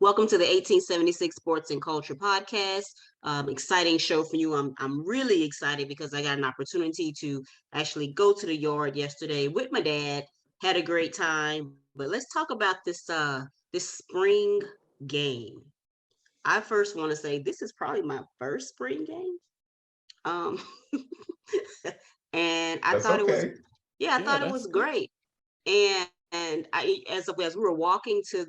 Welcome to the 1876 Sports and Culture Podcast. Exciting show for you. I'm really excited because I got an opportunity to actually go to the yard yesterday with my dad. Had a great time. But let's talk about this spring game. I first want to say this is probably my first spring game. Um, and I That's thought it was, okay. yeah, I Yeah, thought it was that's great. And as we were walking to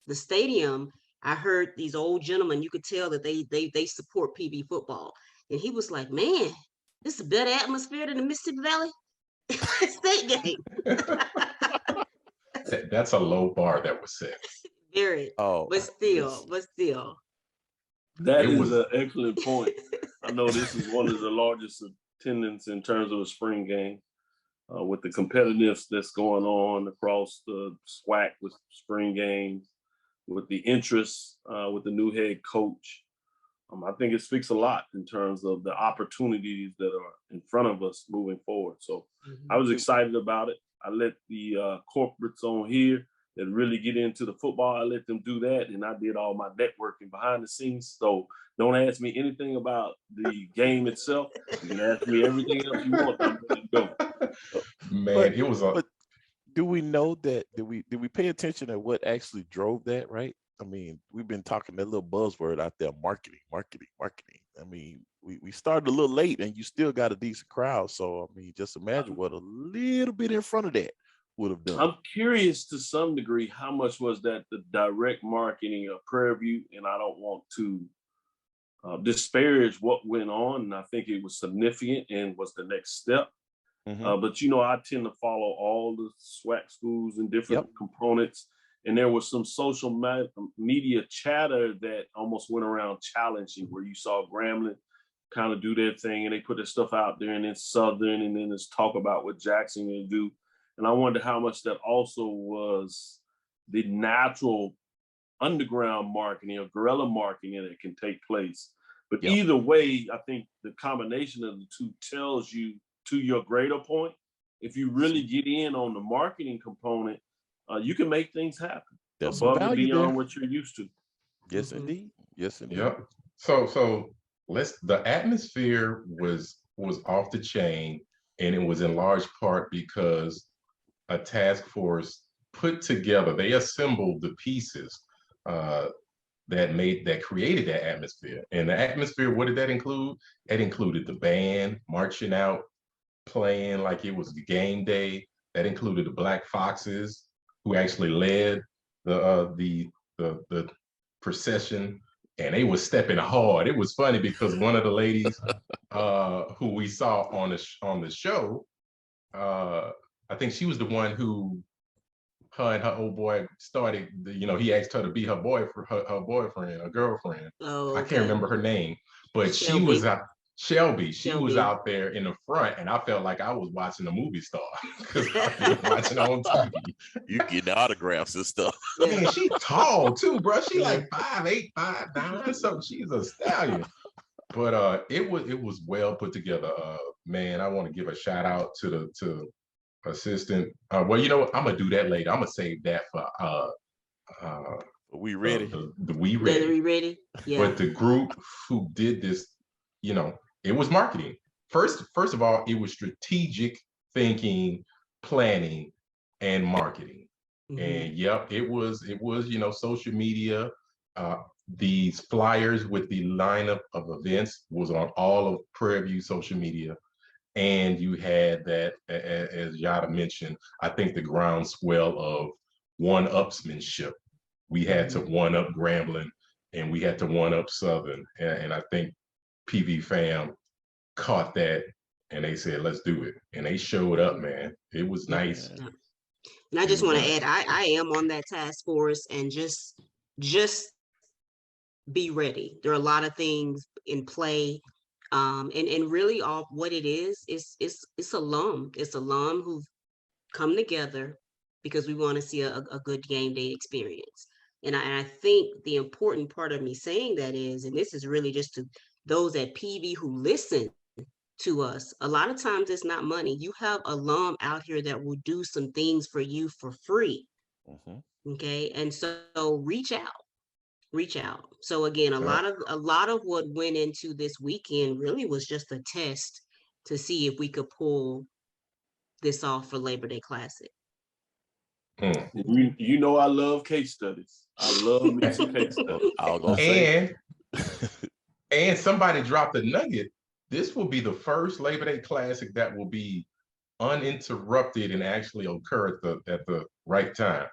the stadium, I heard these old gentlemen. You could tell that they support PB football, and he was like, "Man, this is a better atmosphere than the Mississippi Valley State game." That's a low bar that was set. Very, oh it's but still, That It is was an excellent point. I know this is one of the largest attendance in terms of a spring game, with the competitiveness that's going on across the SWAC with spring games, with the interest with the new head coach. I think it speaks a lot in terms of the opportunities that are in front of us moving forward. So I was excited about it. I let the corporates on here that really get into the football, I let them do that. And I did all my networking behind the scenes. So don't ask me anything about the game itself. You can ask me everything else you want. I'm ready to go. Man, it was a but do we know that did we pay attention to what actually drove that, right? I mean, we've been talking that little buzzword out there, marketing. I mean, we started a little late and you still got a decent crowd. So I mean, just imagine what a little bit in front of that would have done. I'm curious to some degree how much was that the direct marketing of Prairie View, and I don't want to disparage what went on, and I think it was significant and was the next step. Mhm. But I tend to follow all the SWAC schools and different Yep. components, and there was some social media chatter that almost went around challenging, where you saw Grambling kind of do their thing, and they put their stuff out there, and then Southern, and then there's talk about what Jackson will do. And I wonder how much that also was the natural underground marketing or guerrilla marketing that can take place. But Yep. either way, I think the combination of the two tells you, to your greater point, if you really get in on the marketing component, you can make things happen There's some above and value there. beyond what you're used to. Yes, Mhm. indeed. Yes, indeed. Yep. So the atmosphere was off the chain, and it was in large part because a task force put together, they assembled the pieces uh, that created that atmosphere. And the atmosphere, what did that include? It included the band marching out, playing like it was the game day. That included the Black Foxes, who actually led the procession, and they was stepping hard. It was funny because one of the ladies who we saw on the show, I think she was the one who her and her old boy started. He asked her to be her boyfriend, her boyfriend, a girlfriend. Oh, I can't okay. remember her name, but she Shelby. was out. Shelby, she was Shelby. out there in the front, and I felt like I was watching a movie star because I've been watching her on TV. You getting autographs and stuff. Yeah. Man, she tall too, bro. She Yeah. like 5'8", 5'9", so she's a stallion. But it was well put together. Man, I want to give a shout out to the assistant. Well, you know what? I'm gonna do that later. I'm gonna save that for uh We ready? the We Are Ready. we ready? Yeah. But the group who did this, it was marketing. First of all, it was strategic thinking, planning, and marketing. Mhm. And yep, it was social media. Uh, these flyers with the lineup of events was on all of Prairie View social media. And you had that, as Yada mentioned, I think the groundswell of one-upsmanship. We had to one-up Grambling, and we had to one-up Southern. And I think PV fam caught that, and they said, let's do it. And they showed up, man. It was nice. Yeah. And I It just was want to nice. add, I am on that task force, and just be ready. There are a lot of things in play. And really all what it is it's alum. It's alum who've come together because we want to see a good game day experience. And I think the important part of me saying that is, and this is really just to those at PV who listen to us, a lot of times it's not money. You have alum out here that will do some things for you for free. Mhm. Okay. And so reach out. reach out. So again, a Yeah. lot of what went into this weekend really was just a test to see if we could pull this off for Labor Day Classic. Mm. You know I love case studies. I love me some case studies. I was gonna say, And somebody dropped a nugget. This will be the first Labor Day Classic that will be uninterrupted and actually occur at the right time,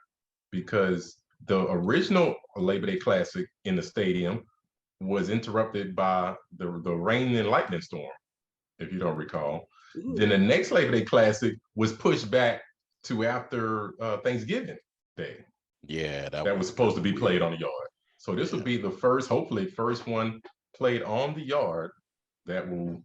because the original Labor Day Classic in the stadium was interrupted by the rain and lightning storm, if you don't recall. Ooh. Then the next Labor Day Classic was pushed back to after Thanksgiving Day. yeah, That was supposed to be played on the yard. So this will be the first, hopefully, first one played on the yard that will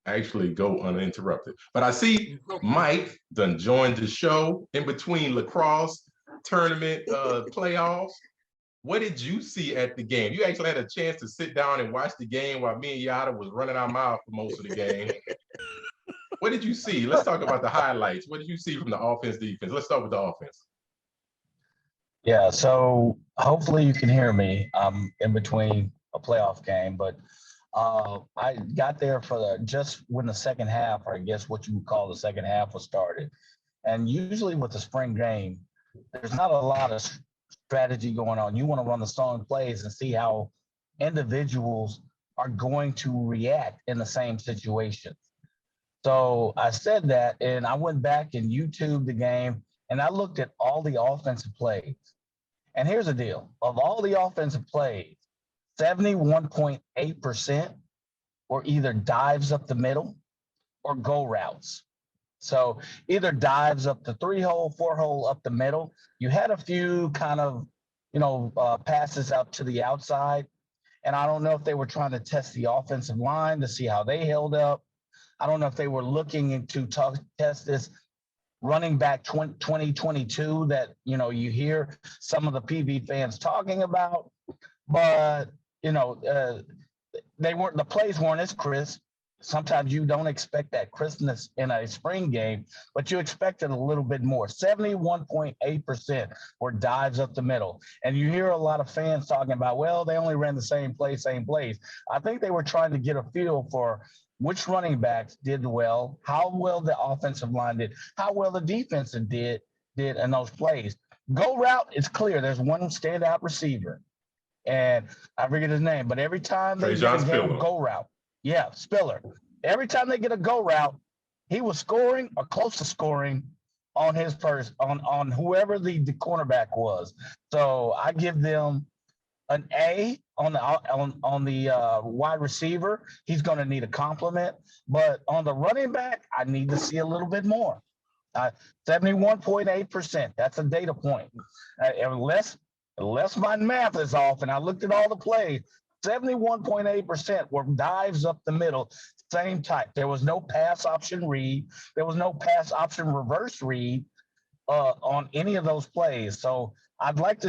actually go uninterrupted. But I see Mike done joined the show in between lacrosse tournament playoffs. What did you see at the game? You actually had a chance to sit down and watch the game while me and Yada was running our mouth for most of the game. What did you see? Let's talk about the highlights. What did you see from the offense, defense? Let's start with the offense. Yeah, so hopefully you can hear me. I'm in between a playoff game, but I got there for just when the second half, or I guess what you would call the second half, was started. And usually with the spring game, there's not a lot of strategy going on. You want to run the song plays and see how individuals are going to react in the same situation. So I said that, and I went back and YouTubed the game, and I looked at all the offensive plays. And here's the deal. Of all the offensive plays, 71.8% were either dives up the middle or go routes. So either dives up the 3-hole, 4-hole up the middle. You had a few kind of, passes out to the outside. And I don't know if they were trying to test the offensive line to see how they held up. I don't know if they were looking to test this running back 2022 that, you hear some of the PV fans talking about. But, the plays weren't as crisp. Sometimes you don't expect that crispness in a spring game, but you expected a little bit more. 71.8% were dives up the middle. And you hear a lot of fans talking about, well, they only ran the same plays. I think they were trying to get a feel for which running backs did well, how well the offensive line did, how well the defense did in those plays. Go route, it's clear. There's one standout receiver, and I forget his name, but every time they get a go route, Spiller. Every time they get a go route, he was scoring or close to scoring on his first on whoever the cornerback was. So I give them an A on the wide receiver. He's going to need a compliment, but on the running back, I need to see a little bit more. 71.8%. That's a data point. Unless my math is off, and I looked at all the plays, 71.8% were dives up the middle, same type. There was no pass option read. There was no pass option reverse read on any of those plays. So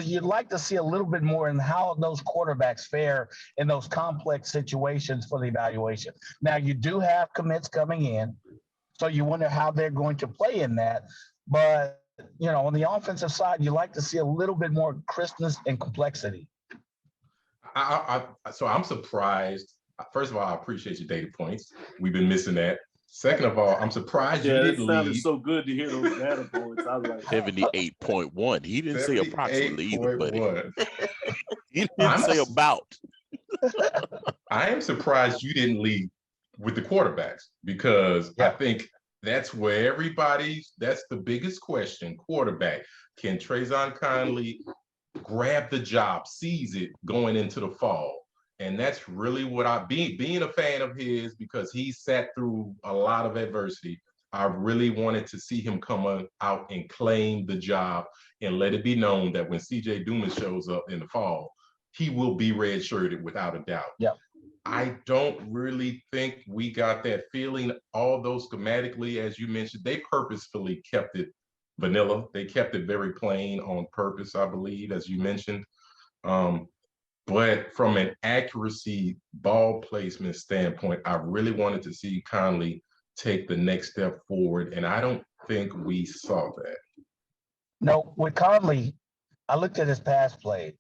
you'd like to see a little bit more in how those quarterbacks fare in those complex situations for the evaluation. Now, you do have commits coming in, so you wonder how they're going to play in that. But, on the offensive side, you like to see a little bit more crispness and complexity. So I'm surprised. First of all, I appreciate your data points. We've been missing that. Second of all, I'm surprised you didn't lead. It sounded so good to hear those data points. I was like 78.1. He didn't say approximately either, but he didn't I'm say about. I am surprised you didn't lead with the quarterbacks, because I think that's where that's the biggest question. Quarterback. Can Trayvon Conley grab the job, seize it going into the fall? And that's really what being a fan of his, because he sat through a lot of adversity. I really wanted to see him come out and claim the job and let it be known that when CJ Dumas shows up in the fall, he will be redshirted without a doubt. Yeah. I don't really think we got that feeling, although schematically, as you mentioned, they purposefully kept it vanilla. They kept it very plain on purpose, I believe, as you mentioned. But from an accuracy ball placement standpoint, I really wanted to see Conley take the next step forward, and I don't think we saw that. No, with Conley, I looked at his pass plays.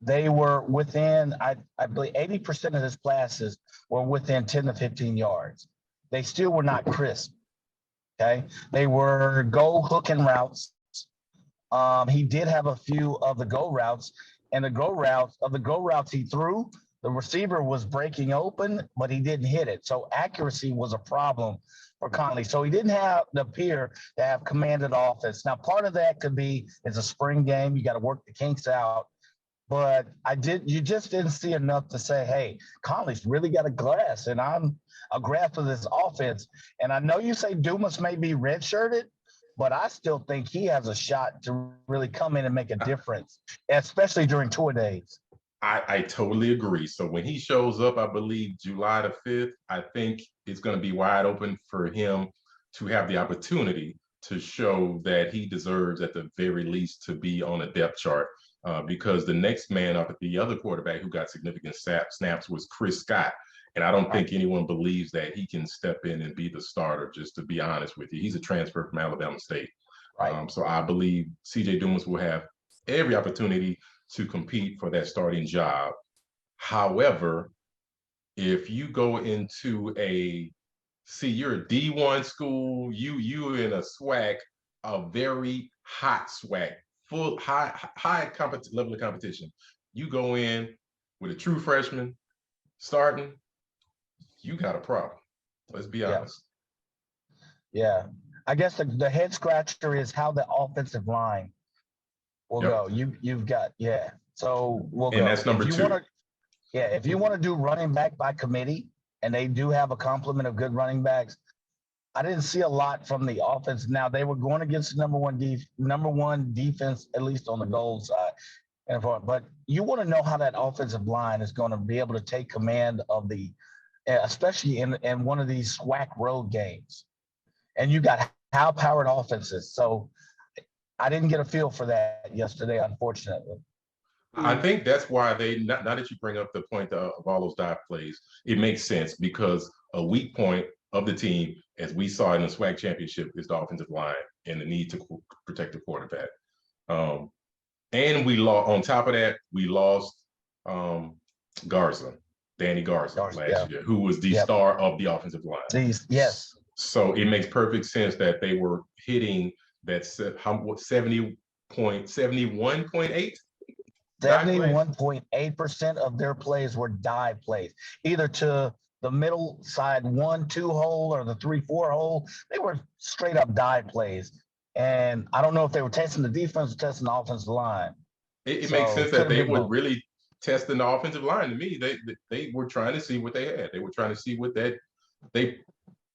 they were within, I believe 80% of his passes were within 10 to 15 yards. They still were not crisp. Okay. They were go hook and routes. He did have a few of the go routes, and the go routes he threw, the receiver was breaking open, but he didn't hit it. So accuracy was a problem for Conley. So he didn't appear to have commanded offense. Now, part of that could be it's a spring game. You got to work the kinks out. But you just didn't see enough to say, hey, Conley's really got a grasp, and I'm a grasp of this offense. And I know you say Dumas may be redshirted, but I still think he has a shot to really come in and make a difference, especially during tour days. I totally agree. So when he shows up, I believe July the 5th, I think it's going to be wide open for him to have the opportunity to show that he deserves at the very least to be on a depth chart. Because the next man up, the other quarterback who got significant snaps was Chris Scott. And I don't think anyone believes that he can step in and be the starter, just to be honest with you. He's a transfer from Alabama State. Right. So I believe CJ Dumas will have every opportunity to compete for that starting job. However, if you go into you're a D1 school, you in a SWAC, a very hot SWAC, full high level of competition. You go in with a true freshman starting, you got a problem. Let's be honest. Yeah. I guess the head scratcher is how the offensive line will go. You've got, So we'll go. And that's number two. If you want to do running back by committee, and they do have a complement of good running backs, I didn't see a lot from the offense. Now they were going against the number one defense, at least on the goal side. But you want to know how that offensive line is going to be able to take command of especially in one of these SWAC road games. And you got high-powered offenses. So I didn't get a feel for that yesterday, unfortunately. I think that's why now that you bring up the point of all those dive plays, it makes sense because a weak point of the team, as we saw in the SWAC championship, is the offensive line and the need to protect the quarterback. And we lost, on top of that, we lost Danny Garza last year, who was the star of the offensive line. Yes. So it makes perfect sense that they were hitting that 71.8? 71.8% of their plays were dive plays, either to the middle side 1-2 hole or the 3-4 hole. They were straight up dive plays. And I don't know if they were testing the defense or testing the offensive line. It makes sense that they were really testing the offensive line. To me, they were trying to see what they had. They were trying to see what they,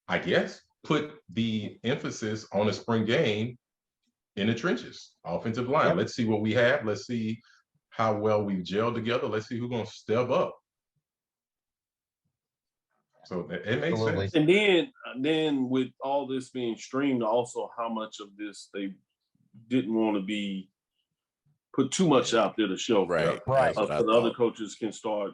I guess, put the emphasis on a spring game in the trenches, offensive line. Yep. Let's see what we have. Let's see how well we've gelled together. Let's see who's going to step up. So it makes sense. And then with all this being streamed, also how much of this they didn't want to be put too much out there to show. Right. So the other coaches can start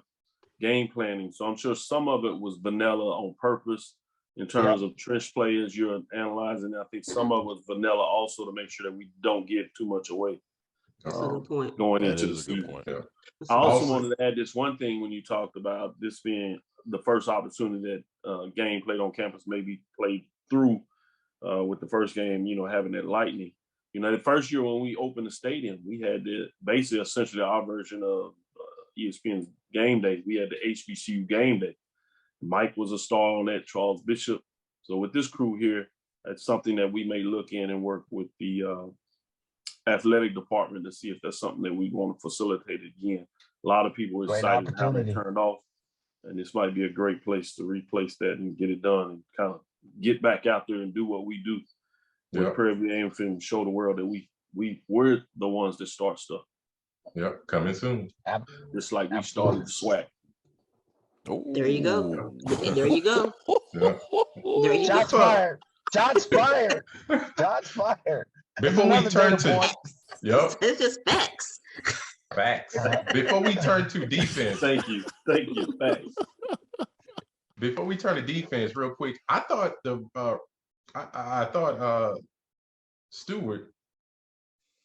game planning. So I'm sure some of it was vanilla on purpose in terms of trench players you're analyzing. I think some of it was vanilla also to make sure that we don't give too much away. That's a good point. Going into the season. I also wanted to add this one thing when you talked about this being the first opportunity that game played on campus maybe played through with the first game, having that lightning. The first year when we opened the stadium, we had basically essentially our version of ESPN's Game Day. We had the HBCU Game Day. Mike was a star on that, Charles Bishop. So with this crew here, that's something that we may look in and work with the athletic department to see if that's something that we want to facilitate again. A lot of people are excited how they turned off, and this might be a great place to replace that and get it done and kind of get back out there and do what we do. With Prairie View A&M Film, show the world that we're the ones that start stuff. Yep, coming soon. Just like we started the SWAC. There you go. There you go. There you Shots go. fired. Shots fired. Shots fired. Before we turn to, it's just facts. Facts. Before we turn to defense. Thank you. Thanks. Before we turn to defense, real quick, I thought Stewart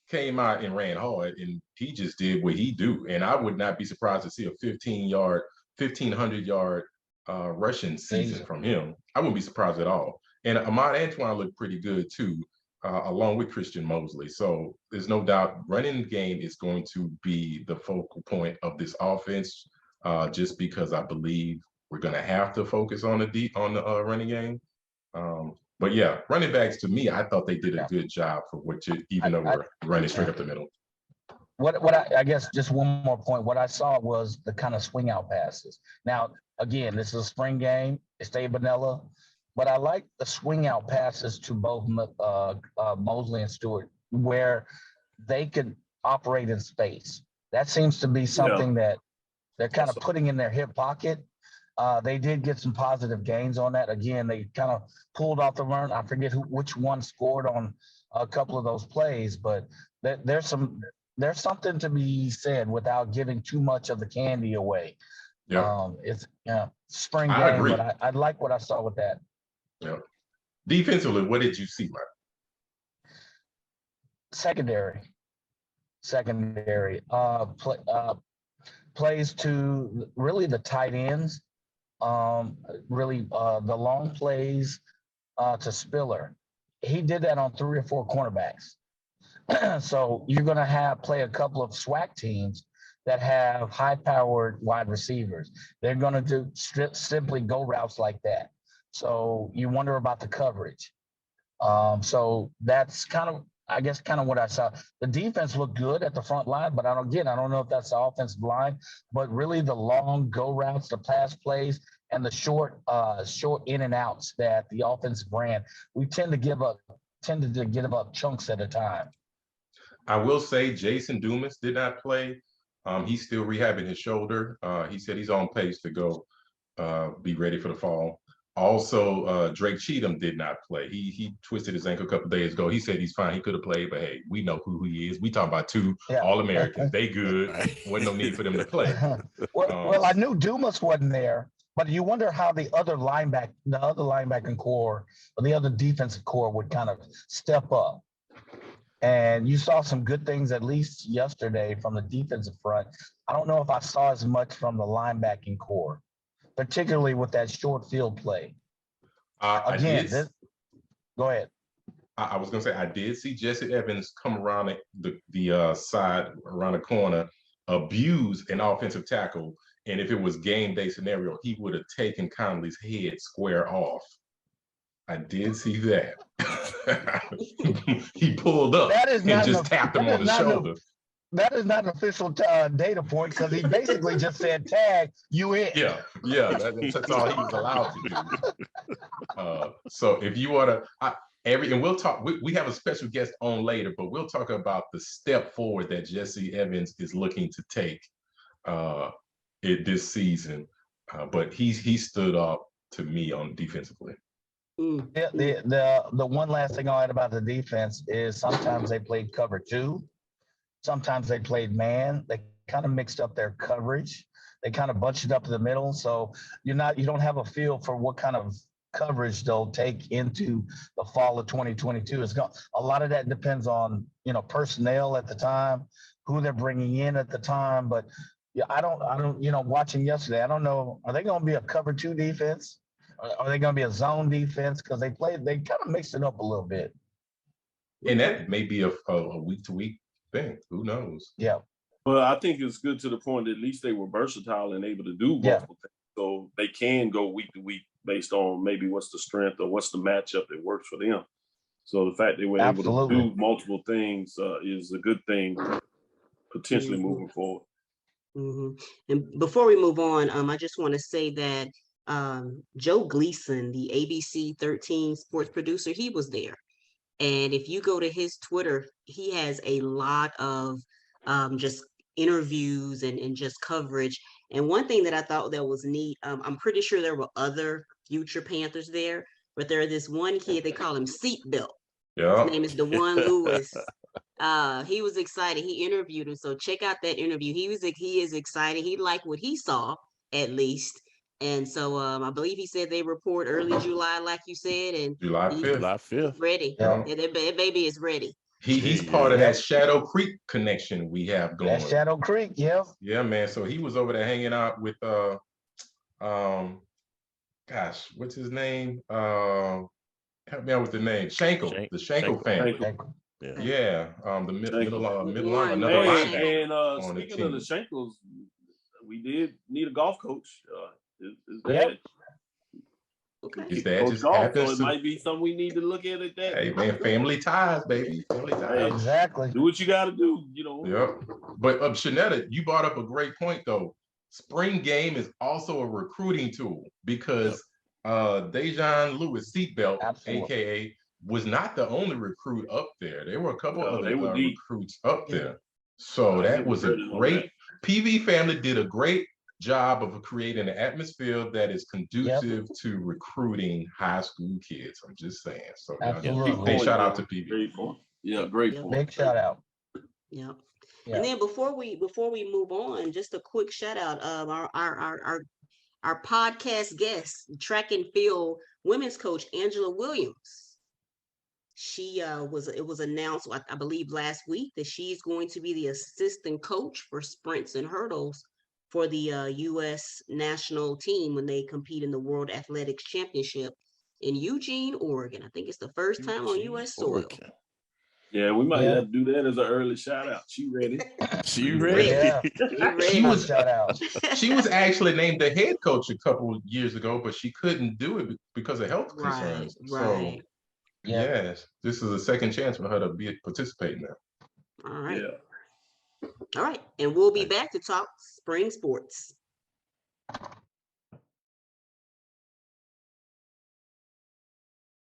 came out and ran hard, and he just did what he do. And I would not be surprised to see a 1,500-yard rushing season from him. I wouldn't be surprised at all. And Ahmad Antoine looked pretty good too, along with Christian Mosley. So there's no doubt running game is going to be the focal point of this offense, just because I believe we're going to have to focus on the running game. But yeah, running backs, to me, I thought they did a good job for even though we're running straight up the middle. I guess just one more point. What I saw was the kind of swing out passes. Now, again, this is a spring game. It stayed vanilla, but I like the swing out passes to both Mosley and Stewart, where they could operate in space. That seems to be something that they're kind of putting in their hip pocket. They did get some positive gains on that. Again, they kind of pulled off the run. I forget which one scored on a couple of those plays, but there's something to be said without giving too much of the candy away. Yeah, it's spring I game, agree. but I like what I saw with that. Yeah. Defensively, what did you see, Mike? Secondary. Plays to really the tight ends. The long plays to Spiller. He did that on 3 or 4 cornerbacks. So you're going to play a couple of SWAC teams that have high-powered wide receivers. They're going to simply go routes like that. So you wonder about the coverage. So that's kind of what I saw. The defense looked good at the front line, but I don't know if that's the offensive line, but really the long go routes, the pass plays, and the short in and outs that the offense ran. We tended to give up chunks at a time. I will say Jason Dumas did not play. He's still rehabbing his shoulder. He said he's on pace to go be ready for the fall. Also, Drake Cheatham did not play. He twisted his ankle a couple of days ago. He said he's fine. He could have played, but hey, we know who he is. We talk about 2 All-Americans. They good. Wasn't no need for them to play. Well, I knew Dumas wasn't there, but you wonder how the other linebacking core or the other defensive core would kind of step up. And you saw some good things, at least yesterday, from the defensive front. I don't know if I saw as much from the linebacking core, particularly with that short field play. Go ahead. I was going to say, I did see Jesse Evans come around the side, around the corner, abuse an offensive tackle. And if it was game day scenario, he would have taken Conley's head square off. I did see that. He pulled up and just tapped him on the shoulder. That is not an official data point, because he basically just said, "Tag, you in." Yeah, that's all he was allowed to do. So if you want to, and we'll talk. We have a special guest on later, but we'll talk about the step forward that Jesse Evans is looking to take this season. But he stood up to me on defensively. The one last thing I'll add about the defense is sometimes they played cover 2. Sometimes they played man. They kind of mixed up their coverage. They kind of bunched it up in the middle. So you don't have a feel for what kind of coverage they'll take into the fall of 2022. A lot of that depends on, personnel at the time, who they're bringing in at the time. But yeah, I don't, watching yesterday, I don't know, are they going to be a cover 2 defense? Are they going to be a zone defense? Because they kind of mixed it up a little bit. And that may be a week-to-week thing. Who knows? Yeah. Well, I think it's good to the point that at least they were versatile and able to do multiple things. So they can go week to week based on maybe what's the strength or what's the matchup that works for them. So the fact they were able to do multiple things is a good thing, potentially moving forward. Mm-hmm. And before we move on, I just want to say that Joe Gleason, the ABC 13 sports producer, he was there. And if you go to his Twitter, he has a lot of just interviews and just coverage. And one thing that I thought that was neat, I'm pretty sure there were other future Panthers there, but there this one kid, they call him Seatbelt. Yeah. His name is Dewan Lewis. He was excited. He interviewed him. So check out that interview. He is excited. He liked what he saw, at least. And so I believe he said they report early July, like you said, and July 5th. ready. Yeah. That baby is ready. He's Yeah, part of yeah. that Shadow Creek connection we have going. That's Shadow Creek, yeah. Yeah, man. So he was over there hanging out with gosh, what's his name? Help me out with the name. Schenkel, the Schenkel Schenkel. family. Schenkel. Yeah. Yeah, the middle line, Warren another Schenkel. linebacker And on the speaking of the team. Schenkels, we did need a golf coach. His Yep. dad, Okay. His dad coach just golf, so happens it to. might be something we need to look at that. Hey man, family ties, baby. Family ties. Exactly. Do what you got to do, you know. Yep. But Shanetta, you brought up a great point though. Spring game is also a recruiting tool because Dejan Lewis Seatbelt, Absolutely. aka, was not the only recruit up there. There were a couple They other were deep. recruits up Yeah. there. So I that give was a credit on great PV family did a great job of creating an atmosphere that is conducive to recruiting high school kids. I'm just saying. So Absolutely. hey, shout out to Though. PV. Great point. Yeah, great Yep. point. Big shout out. Yep. Yeah. And then before we move on, just a quick shout out of our podcast guest, track and field women's coach Angela Williams. She it was announced, I believe, last week that she's going to be the assistant coach for sprints and hurdles for the U.S. national team when they compete in the World Athletics Championship in Eugene, Oregon. I think it's the first time on U.S. soil. Oregon. Yeah, we might Yeah. have to do that as an early shout out. She ready. She ready? Yeah. She was Shout out. she was actually named the head coach a couple years ago, but she couldn't do it because of health concerns. Right. So yes, this is a second chance for her to be participating now. All right. Yeah. All right. And we'll be back to talk spring sports.